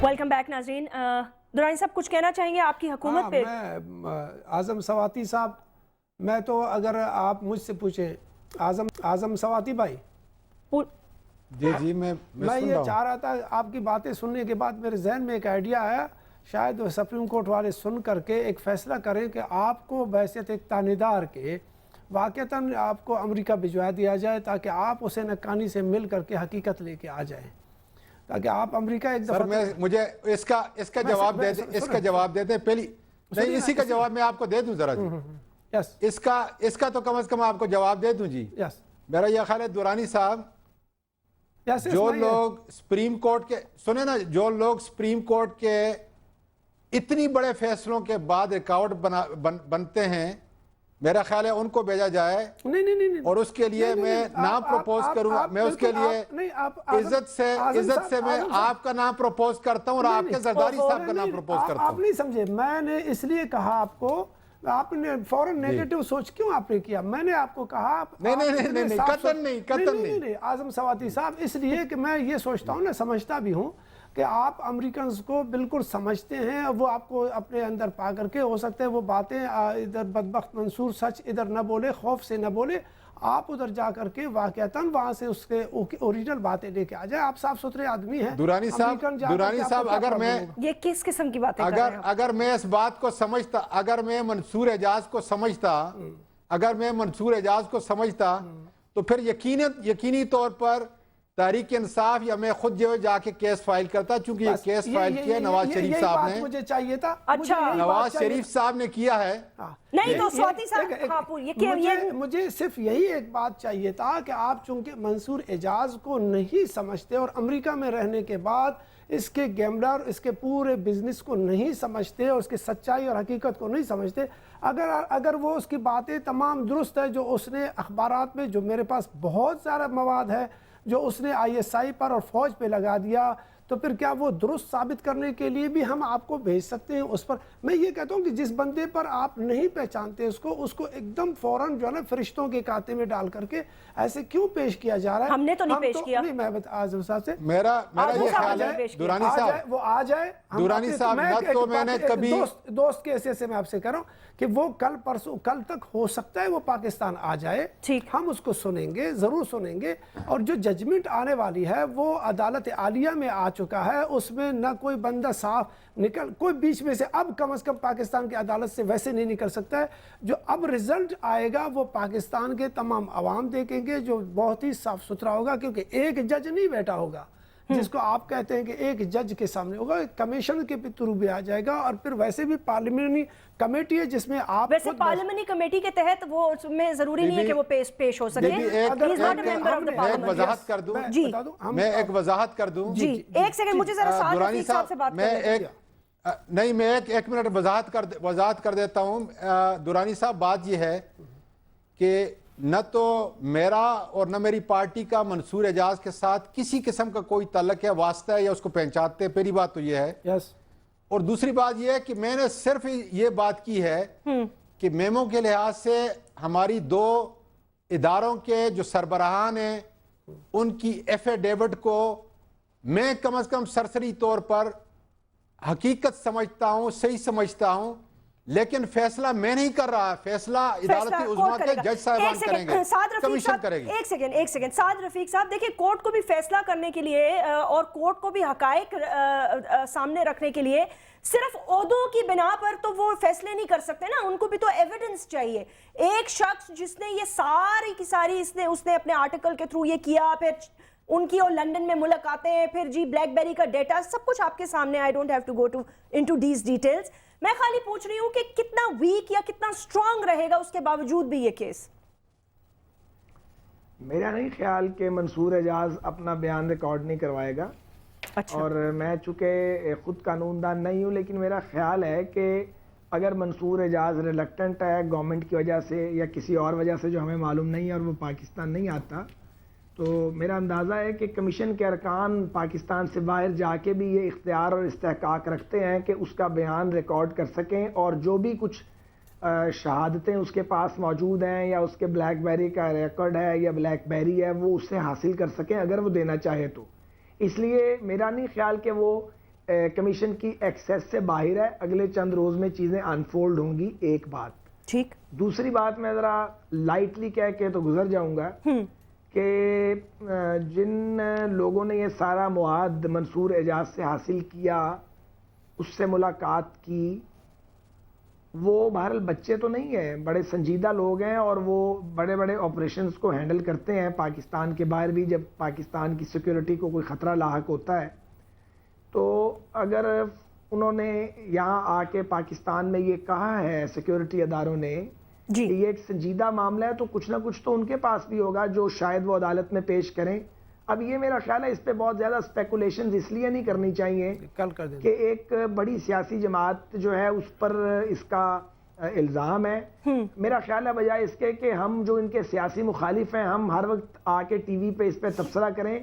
Welcome back ناظرین. درانی صاحب کچھ کہنا چاہیں گے آپ کی حکومت پہ؟ میں اعظم سواتی صاحب، میں تو اگر آپ مجھ سے پوچھیں اعظم سواتی بھائی، جی میں یہ چاہ رہا تھا آپ کی باتیں سننے کے بعد میرے ذہن میں ایک آئیڈیا آیا، شاید وہ سپریم کورٹ والے سن کر کے ایک فیصلہ کریں کہ آپ کو بحیثیت ایک تانیدار کے واقعتاً آپ کو امریکہ بھجوا دیا جائے تاکہ آپ حسین حقانی سے مل کر کے حقیقت لے کے آ جائیں، تاکہ آپ امریکہ ایک دفعہ مجھے اس کا جواب دے دیں. اس کا جواب دے دیں پہلی نہیں، اسی کا جواب میں آپ کو دے دوں ذرا جی. اس کا تو کم از کم آپ کو جواب دے دوں جی. میرا یہ خیال ہے دورانی صاحب، جو لوگ سپریم کورٹ کے سنیں نا، جو لوگ سپریم کورٹ کے اتنی بڑے فیصلوں کے بعد ریکارڈ بنتے ہیں، میرا خیال ہے ان کو بھیجا جائے. اور اس کے لیے میں نام پروپوز کروں گا. میں اس کے لیے عزت سے میں آپ کا نام پروپوز کرتا ہوں اور آپ کے زرداری صاحب کا نام پروپوز کرتا ہوں. آپ نہیں سمجھے، میں نے اس لیے کہا آپ کو، آپ نے فوراً نیگیٹو سوچ کیوں آپ نے کیا؟ میں نے آپ کو کہا نہیں قطعاً نہیں. اعظم سواتی صاحب، اس لیے کہ میں یہ سوچتا ہوں نا، سمجھتا بھی ہوں کہ آپ امریکنز کو بالکل سمجھتے ہیں. وہ آپ کو اپنے اندر پا کر کے، ہو سکتے ہیں وہ باتیں ادھر بدبخت منصور سچ ادھر نہ بولے، خوف سے نہ بولے، آپ ادھر جا کر کے واقعتاً وہاں سے اس کے اوریجنل باتیں لے کے آ جائے. آپ صاف ستھرے آدمی ہیں. دورانی صاحب اگر میں یہ کس قسم کی باتیں کر رہے ہیں؟ اگر میں اس بات کو سمجھتا، اگر میں منصور اعجاز کو سمجھتا تو پھر یقینی طور پر تحریک انصاف یا میں خود جو جا کے کیس فائل کرتا، چونکہ یہ کیس فائل کیا نواز شریف صاحب نے. مجھے چاہیے تھا، نواز شریف صاحب نے کیا ہے. نہیں تو سواتی صاحب، مجھے صرف یہی ایک بات چاہیے تھا کہ آپ چونکہ منصور اعجاز کو نہیں سمجھتے اور امریکہ میں رہنے کے بعد اس کے گیملر، اس کے پورے بزنس کو نہیں سمجھتے اور اس کی سچائی اور حقیقت کو نہیں سمجھتے، اگر وہ اس کی باتیں تمام درست ہے جو اس نے اخبارات میں، جو میرے پاس بہت سارا مواد ہے جو اس نے ISI پر اور فوج پہ لگا دیا، تو پھر کیا وہ درست ثابت کرنے کے لیے بھی ہم آپ کو بھیج سکتے ہیں اس پر؟ میں یہ کہتا ہوں کہ جس بندے پر آپ نہیں پہچانتے اس کو ایک دم فوراً جو ہے نا فرشتوں کے کاتے میں ڈال کر کے ایسے کیوں پیش کیا جا رہا ہے؟ ہم نے تو نہیں پیش کیا. میں اعظم صاحب سے میرا یہ خیال ہے دورانی صاحب، وہ آ جائے. دورانی صاحب نہ تو میں نے کبھی دوست کے حیثیت سے میں آپ سے کہہ رہا ہوں کہ وہ کل تک ہو سکتا ہے وہ پاکستان آ جائے، ہم اس کو سنیں گے، ضرور سنیں گے. اور جو ججمنٹ آنے والی ہے وہ عدالت عالیہ میں آ چکا ہے، اس میں نہ کوئی بندہ صاف نکل، کوئی بیچ میں سے اب کم از کم پاکستان کی عدالت سے ویسے نہیں نکل سکتا ہے. جو اب رزلٹ آئے گا وہ پاکستان کے تمام عوام دیکھیں گے، جو بہت ہی صاف ستھرا ہوگا، کیونکہ ایک جج نہیں بیٹھا ہوگا جس کو آپ کہتے ہیں کہ ایک جج کے سامنے ہوگا، کمیشن کے تھرو بھی آ جائے گا. اور پھر ویسے بھی پارلیمنٹری کمیٹی ہے جس میں آپ ویسے پارلیمنٹری کمیٹی کے تحت وہ میں ضروری نہیں ہے کہ وہ پیش ہو سکے. میں ایک وضاحت کر دوں. جی ایک سیکنڈ، مجھے ذرا سعد رفیق صاحب سے بات نہیں، میں ایک منٹ وضاحت کر دیتا ہوں. دورانی صاحب، بات یہ ہے کہ نہ تو میرا اور نہ میری پارٹی کا منصور اعجاز کے ساتھ کسی قسم کا کوئی تعلق ہے، واسطہ ہے یا اس کو پہچانتے ہیں. پہلی بات تو یہ ہے. اور دوسری بات یہ ہے کہ میں نے صرف یہ بات کی ہے کہ میمو کے لحاظ سے ہماری دو اداروں کے جو سربراہان ہیں ان کی ایفیڈیوٹ کو میں کم از کم سرسری طور پر حقیقت سمجھتا ہوں، صحیح سمجھتا ہوں، لیکن فیصلہ میں نہیں کر رہا. فیصلہ عدالتی عظمیٰ کے جج صاحبان کریں گے، کمیشن کرے گی. ایک سیکنڈ سعد رفیق صاحب، دیکھیں کورٹ کو بھی فیصلہ کرنے کے لیے اور کورٹ کو بھی حقائق سامنے رکھنے کے لیے صرف عہدوں کی بنا پر تو وہ فیصلے نہیں کر سکتے نا، ان کو بھی تو ایویڈنس چاہیے. ایک شخص جس نے یہ ساری کی ساری اس نے اپنے آرٹیکل کے تھرو یہ کیا، پھر ان کی اور لندن میں ملاقاتیں، پھر جی بلیک بیری کا ڈیٹا، سب کچھ آپ کے سامنے. I don't have to go into these details. میں خالی پوچھ رہی ہوں کہ کتنا ویک یا کتنا سٹرونگ رہے گا اس کے باوجود بھی یہ کیس؟ میرا نہیں خیال کہ منصور اعجاز اپنا بیان ریکارڈ نہیں کروائے گا. اور میں چونکہ خود قانون دان نہیں ہوں، لیکن میرا خیال ہے کہ اگر منصور اعجاز ریلیکٹنٹ ہے گورنمنٹ کی وجہ سے یا کسی اور وجہ سے جو ہمیں معلوم نہیں ہے اور وہ پاکستان نہیں آتا، تو میرا اندازہ ہے کہ کمیشن کے ارکان پاکستان سے باہر جا کے بھی یہ اختیار اور استحقاق رکھتے ہیں کہ اس کا بیان ریکارڈ کر سکیں، اور جو بھی کچھ شہادتیں اس کے پاس موجود ہیں یا اس کے بلیک بیری کا ریکارڈ ہے یا بلیک بیری ہے وہ اس سے حاصل کر سکیں اگر وہ دینا چاہے تو. اس لیے میرا نہیں خیال کہ وہ کمیشن کی ایکسیس سے باہر ہے. اگلے چند روز میں چیزیں انفولڈ ہوں گی. ایک بات. ٹھیک. دوسری بات میں ذرا لائٹلی کہہ کے تو گزر جاؤں گا کہ جن لوگوں نے یہ سارا مواد منصور اعجاز سے حاصل کیا, اس سے ملاقات کی, وہ بہرحال بچے تو نہیں ہیں, بڑے سنجیدہ لوگ ہیں اور وہ بڑے بڑے آپریشنز کو ہینڈل کرتے ہیں پاکستان کے باہر بھی. جب پاکستان کی سیکیورٹی کو کوئی خطرہ لاحق ہوتا ہے تو اگر انہوں نے یہاں آ کے پاکستان میں یہ کہا ہے سیکیورٹی اداروں نے کہ یہ ایک سنجیدہ معاملہ ہے, تو کچھ نہ کچھ تو ان کے پاس بھی ہوگا جو شاید وہ عدالت میں پیش کریں. اب یہ میرا خیال ہے اس پہ بہت زیادہ اسپیکولیشنز اس لیے نہیں کرنی چاہیے کہ ایک بڑی سیاسی جماعت جو ہے اس پر اس کا الزام ہے. میرا خیال ہے بجائے اس کے کہ ہم جو ان کے سیاسی مخالف ہیں ہم ہر وقت آ کے ٹی وی پہ اس پہ تبصرہ کریں,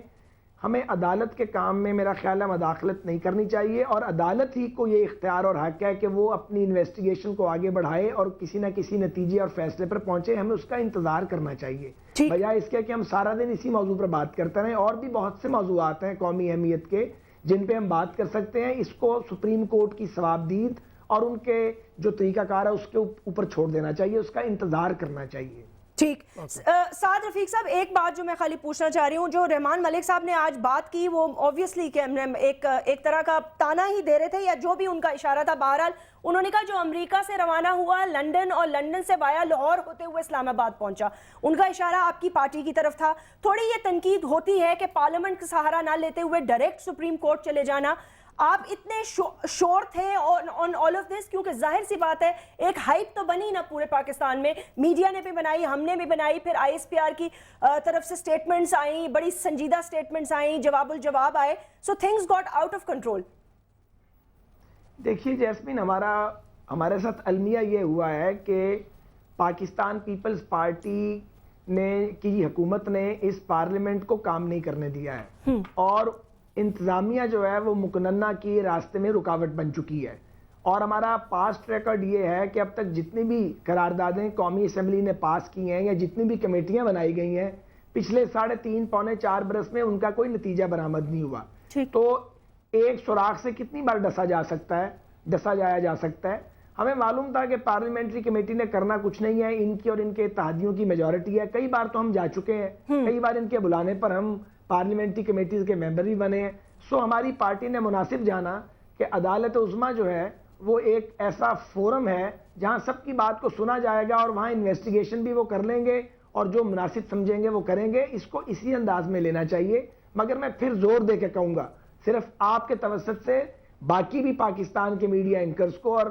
ہمیں عدالت کے کام میں میرا خیال ہے مداخلت نہیں کرنی چاہیے, اور عدالت ہی کو یہ اختیار اور حق ہے کہ وہ اپنی انویسٹیگیشن کو آگے بڑھائے اور کسی نہ کسی نتیجے اور فیصلے پر پہنچے. ہمیں اس کا انتظار کرنا چاہیے بجائے اس کے کہ ہم سارا دن اسی موضوع پر بات کرتے رہیں. اور بھی بہت سے موضوعات ہیں قومی اہمیت کے جن پہ ہم بات کر سکتے ہیں. اس کو سپریم کورٹ کی ثوابدید اور ان کے جو طریقہ کار ہے اس کے اوپر چھوڑ دینا چاہیے, اس کا انتظار کرنا چاہیے. ٹھیک. سعد رفیق صاحب, ایک بات جو میں خالی پوچھنا چاہ رہی ہوں, جو رحمان ملک صاحب نے آج بات کی وہ اوبویسلی کہ ایک طرح کا تانا ہی دے رہے تھے یا جو بھی ان کا اشارہ تھا. بہرحال انہوں نے کہا جو امریکہ سے روانہ ہوا لنڈن اور لنڈن سے وایا لاہور ہوتے ہوئے اسلام آباد پہنچا, ان کا اشارہ آپ کی پارٹی کی طرف تھا. تھوڑی یہ تنقید ہوتی ہے کہ پارلیمنٹ کا سہارا نہ لیتے ہوئے ڈائریکٹ سپریم کورٹ چلے جانا. آپ اتنے شور تھے آن آل آف دس, کیونکہ ظاہر سی بات ہے ایک ہائپ تو بنی نا پورے پاکستان میں, میڈیا نے بھی بنائی, ہم نے بھی بنائی, پھر آئی ایس پی آر کی طرف سے سٹیٹمنٹس آئیں, بڑی سنجیدہ سٹیٹمنٹس آئیں, جواب الجواب آئے, so things got out of control. دیکھیے جیسمین, ہمارے ساتھ المیہ یہ ہوا ہے کہ پاکستان پیپلز پارٹی کی حکومت نے اس پارلیمنٹ کو کام نہیں کرنے دیا ہے, اور انتظامیہ جو ہے وہ مقننہ کی راستے میں رکاوٹ بن چکی ہے. اور ہمارا پاسٹ ریکارڈ یہ ہے کہ اب تک جتنی بھی قراردادیں قومی اسمبلی نے پاس کی ہیں یا جتنی بھی کمیٹیاں بنائی گئی ہیں پچھلے 3.5 پونے 4 برس میں ان کا کوئی نتیجہ برآمد نہیں ہوا. تو ایک سوراخ سے کتنی بار ڈسا جایا جا سکتا ہے. ہمیں معلوم تھا کہ پارلیمنٹری کمیٹی نے کرنا کچھ نہیں ہے, ان کی اور ان کے اتحادیوں کی میجورٹی ہے. کئی بار تو ہم جا چکے ہیں, کئی بار ان کے بلانے پر ہم پارلیمنٹری کمیٹیز کے ممبر بھی بنے ہیں. سو ہماری پارٹی نے مناسب جانا کہ عدالت عظمیٰ جو ہے وہ ایک ایسا فورم ہے جہاں سب کی بات کو سنا جائے گا, اور وہاں انویسٹیگیشن بھی وہ کر لیں گے اور جو مناسب سمجھیں گے وہ کریں گے. اس کو اسی انداز میں لینا چاہیے. مگر میں پھر زور دے کے کہوں گا صرف آپ کے توسط سے باقی بھی پاکستان کے میڈیا اینکرز کو اور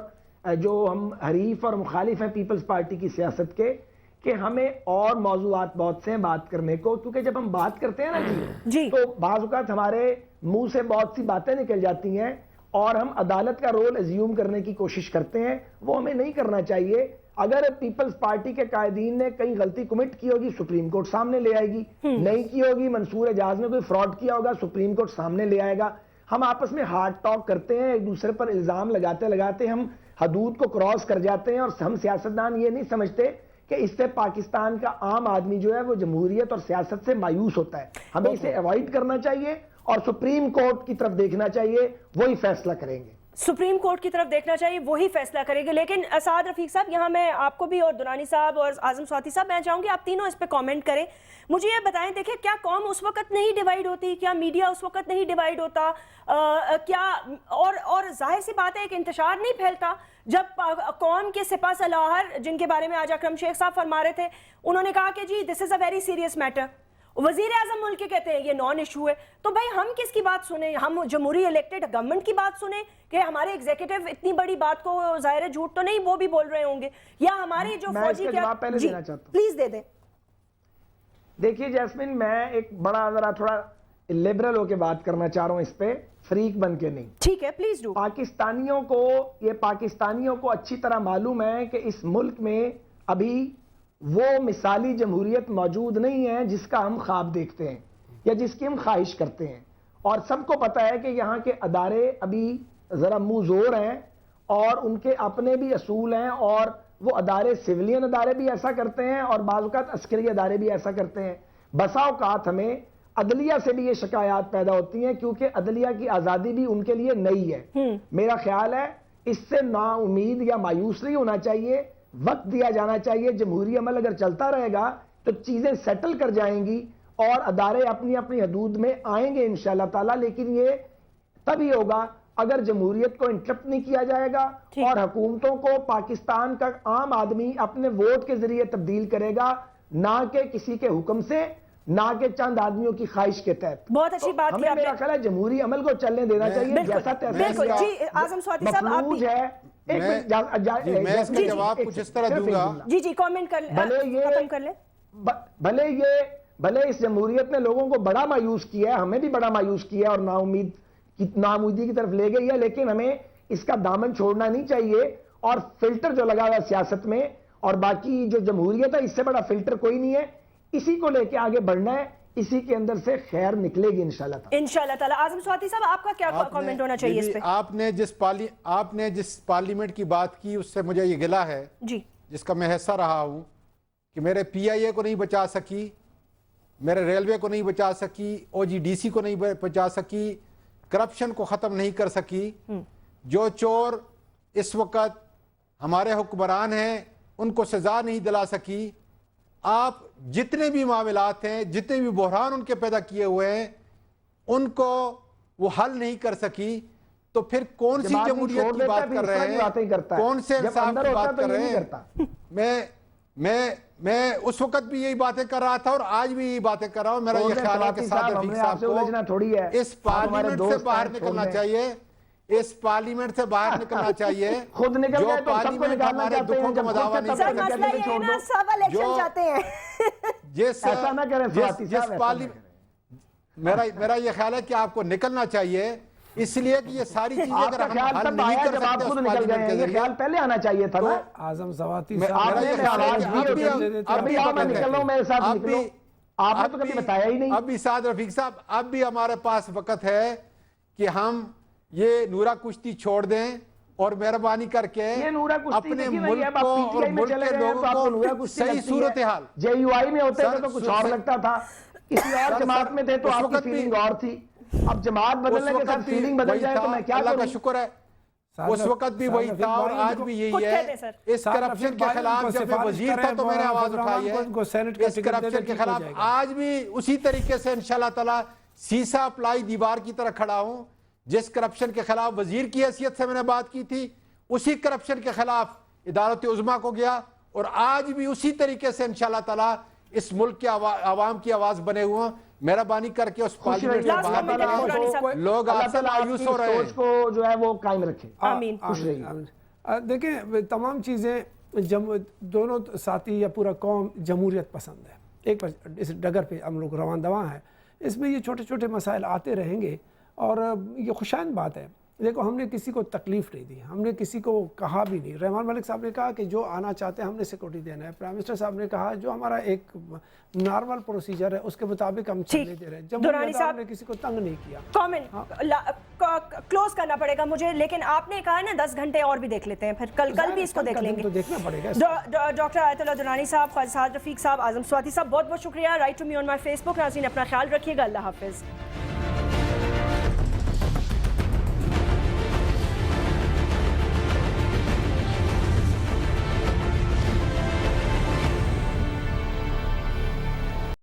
جو ہم حریف اور مخالف ہیں پیپلز پارٹی کی سیاست کے, کہ ہمیں اور موضوعات بہت سے ہیں بات کرنے کو. کیونکہ جب ہم بات کرتے ہیں نا جی تو بعض اوقات ہمارے منہ سے بہت سی باتیں نکل جاتی ہیں اور ہم عدالت کا رول ایزیوم کرنے کی کوشش کرتے ہیں. وہ ہمیں نہیں کرنا چاہیے. اگر پیپلز پارٹی کے قائدین نے کئی غلطی کمٹ کی ہوگی سپریم کورٹ سامنے لے آئے گی, نہیں کی ہوگی منصور اعجاز نے کوئی فراڈ کیا ہوگا سپریم کورٹ سامنے لے آئے گا. ہم آپس میں ہارڈ ٹاک کرتے ہیں, ایک دوسرے پر الزام لگاتے ہم حدود کو کراس کر جاتے ہیں, اور ہم سیاستدان یہ نہیں سمجھتے کہ اس سے پاکستان کا عام آدمی جو ہے وہ جمہوریت اور سیاست سے مایوس ہوتا ہے. ہمیں اسے ایوائڈ کرنا چاہیے اور سپریم کورٹ کی طرف دیکھنا چاہیے, وہی فیصلہ کریں گے. سپریم کورٹ کی طرف دیکھنا چاہیے, وہی فیصلہ کریں گے. لیکن سعد رفیق صاحب, یہاں میں آپ کو بھی اور درانی صاحب اور اعظم سواتی صاحب, میں چاہوں گی آپ تینوں اس پہ کامنٹ کریں. مجھے یہ بتائیں, دیکھیں کیا قوم اس وقت نہیں ڈیوائیڈ ہوتی, کیا میڈیا اس وقت نہیں ڈیوائیڈ ہوتا, کیا اور ظاہر سی بات ہے ایک انتشار نہیں پھیلتا جب قوم کے سپہ سالار جن کے بارے میں آج اکرم شیخ صاحب فرما رہے تھے, انہوں نے کہا کہ جی دس از اے ویری سیریس میٹر. وزیر اعظم ملک کے کہتے ہیں یہ نان ایشو ہے. تو بھائی ہم کس کی بات سنیں؟ ہم جمہوری الیکٹڈ گورنمنٹ کی بات سنیں کہ ہمارے ایگزیکٹو اتنی بڑی بات کو ظاہر ہے جھوٹ تو نہیں وہ بھی بول رہے ہوں گے, یا ہماری جو فوجی کیا جی پلیز دے دیں. دیکھیے جیسمین, میں ایک بڑا ذرا تھوڑا لبرل ہو کے بات کرنا چاہ رہا ہوں اس پہ, فریق بن کے نہیں. ٹھیک ہے, پلیز ڈو. پاکستانیوں کو اچھی طرح معلوم ہے کہ اس ملک میں ابھی وہ مثالی جمہوریت موجود نہیں ہے جس کا ہم خواب دیکھتے ہیں یا جس کی ہم خواہش کرتے ہیں. اور سب کو پتا ہے کہ یہاں کے ادارے ابھی ذرا منہ زور ہیں اور ان کے اپنے بھی اصول ہیں, اور وہ ادارے سویلین ادارے بھی ایسا کرتے ہیں اور بعض اوقات عسکری ادارے بھی ایسا کرتے ہیں. بسا اوقات ہمیں عدلیہ سے بھی یہ شکایات پیدا ہوتی ہیں کیونکہ عدلیہ کی آزادی بھی ان کے لیے نئی ہے. میرا خیال ہے اس سے نا امید یا مایوس نہیں ہونا چاہیے, وقت دیا جانا چاہیے. جمہوری عمل اگر چلتا رہے گا تو چیزیں سیٹل کر جائیں گی اور ادارے اپنی اپنی حدود میں آئیں گے انشاءاللہ تعالی. لیکن یہ تبھی ہوگا اگر جمہوریت کو انٹرپٹ نہیں کیا جائے گا اور حکومتوں کو پاکستان کا عام آدمی اپنے ووٹ کے ذریعے تبدیل کرے گا, نہ کہ کسی کے حکم سے, نہ کہ چند آدمیوں کی خواہش کے تحت. بہت اچھی بات کی ہمیں آپ نے. میرا خیال ہے جمہوری عمل کو چلنے دینا چاہیے جیسا بالکل. جی اعظم سواتی صاحب آپ مفلوج بھی ہے. میں اس کا جواب کچھ اس طرح دوں گا. جی کامنٹ ختم کر لیں. بھلے اس جمہوریت نے لوگوں کو بڑا مایوس کیا ہے, ہمیں بھی بڑا مایوس کیا اور ناامیدی کی طرف لے گئی ہے, لیکن ہمیں اس کا دامن چھوڑنا نہیں چاہیے. اور فلٹر جو لگا ہوا ہے سیاست میں اور باقی جو جمہوریت ہے, اس سے بڑا فلٹر کوئی نہیں ہے. اسی کو لے کے آگے بڑھنا ہے, اسی کے اندر سے خیر نکلے گی انشاءاللہ تعالی. انشاءاللہ تعالی. اعظم سواتی صاحب آپ کا کیا کامنٹ ہونا چاہیے اس پہ؟ آپ نے جس پارلیمنٹ کی بات کی اس سے مجھے یہ گلہ ہے جی, جس کا میں حصہ رہا ہوں کہ میرے پی آئی اے کو نہیں بچا سکی, میرے ریلوے کو نہیں بچا سکی, او جی ڈی سی کو نہیں بچا سکی, کرپشن کو ختم نہیں کر سکی. جو چور اس وقت ہمارے حکمران ہیں ان کو سزا نہیں دلا سکی. آپ جتنے بھی معاملات ہیں, جتنے بھی بحران ان کے پیدا کیے ہوئے ہیں, ان کو وہ حل نہیں کر سکی. تو پھر کون سی جمہوریت کی بات کر رہے ہیں, کون سے انصاف کی بات کر رہے ہیں؟ میں اس وقت بھی یہی باتیں کر رہا تھا اور آج بھی یہی باتیں کر رہا ہوں. میرا یہ خیال ہے کہ سعد رفیق صاحب کو اس پارلیمنٹ سے باہر نکلنا چاہیے, اس پارلیمنٹ سے باہر نکلنا چاہیے. خود نکل جو گئے تو سب کو پارلیمنٹ نکالنا ہمارے چاہتے ہیں. دکھوں کو مداوا نہیں سر مسئلہ یہ ہے نا, سب الیکشن چاہتے ہیں. ایسا نہ کریں سواتی صاحب. میرا یہ خیال ہے کہ آپ کو نکلنا چاہیے, اس لیے کہ یہ ساری چیزیں اگر ہم حل نہیں کر سکتے اس پارلیمنٹ کے ذریعے. پہلے آنا چاہیے تھا نا. اعظم سواتی آپ نے تو کبھی بتایا ہی نہیں. اب بھی سعد رفیق صاحب, اب بھی ہمارے پاس وقت ہے کہ ہم یہ نورا کشتی چھوڑ دیں اور مہربانی کر کے اپنے ملک کو اور ملک کے لوگوں کو صحیح صورتحال. جے یو آئی میں ہوتے تھے تو کچھ اور لگتا تھا, کسی اور جماعت میں تھے تو آپ کی فیلنگ اور تھی. اب جماعت بدلنے کے ساتھ فیلنگ بدل جائے تو میں کیا کروں. اللہ کا شکر ہے اس وقت بھی وہی تھا اور آج بھی یہی ہے. اس کرپشن کے خلاف جب میں وزیر تھا تو میں نے آواز اٹھائی ہے. اس کرپشن کے خلاف آج بھی اسی طریقے سے انشاءاللہ تعالی سیسا اپلائی دیوار کی طرح کھڑا ہوں. جس کرپشن کے خلاف وزیر کی حیثیت سے میں نے بات کی تھی, اسی کرپشن کے خلاف ادارت عظمیٰ کو گیا, اور آج بھی اسی طریقے سے انشاءاللہ تعالی اس ملک کے عوام کی آواز بنے ہوئے ہیں. مہربانی کر کے اس پارلیمنٹ سے باہر نکلیں. لوگ آپ سے مایوس ہو رہے ہیں. سوچ کو جو ہے وہ قائم رکھیں. آمین. دیکھیں تمام چیزیں دونوں ساتھی یا پورا قوم جمہوریت پسند ہے. ایک اس ڈگر پہ ہم لوگ رواں دواں ہیں. اس میں یہ چھوٹے چھوٹے مسائل آتے رہیں گے اور یہ خوشائند بات ہے. دیکھو ہم نے کسی کو تکلیف نہیں دی, ہم نے کسی کو کہا بھی نہیں. رحمان ملک صاحب نے کہا کہ جو آنا چاہتے ہیں ہم نے سیکورٹی دینا ہے. پرائم منسٹر صاحب نے کہا جو ہمارا ایک نارمل پروسیجر ہے اس کے مطابق ہم چلنے دے رہے ہیں. جمہوریت صاحب نے کسی کو تنگ نہیں کیا. کامنٹ کلوز کرنا پڑے گا مجھے, لیکن آپ نے کہا نا 10 گھنٹے اور بھی دیکھ لیتے ہیں, پھر کل بھی اس کو دیکھ لیں گے. تو دیکھنا پڑے گا. ڈاکٹر آیت اللہ درانی صاحب, خواجہ سعد رفیق صاحب, اعظم سواتی صاحب, بہت بہت شکریہ. Write to me on my Facebook. ناظرین اپنا خیال رکھیے گا. اللہ حافظ.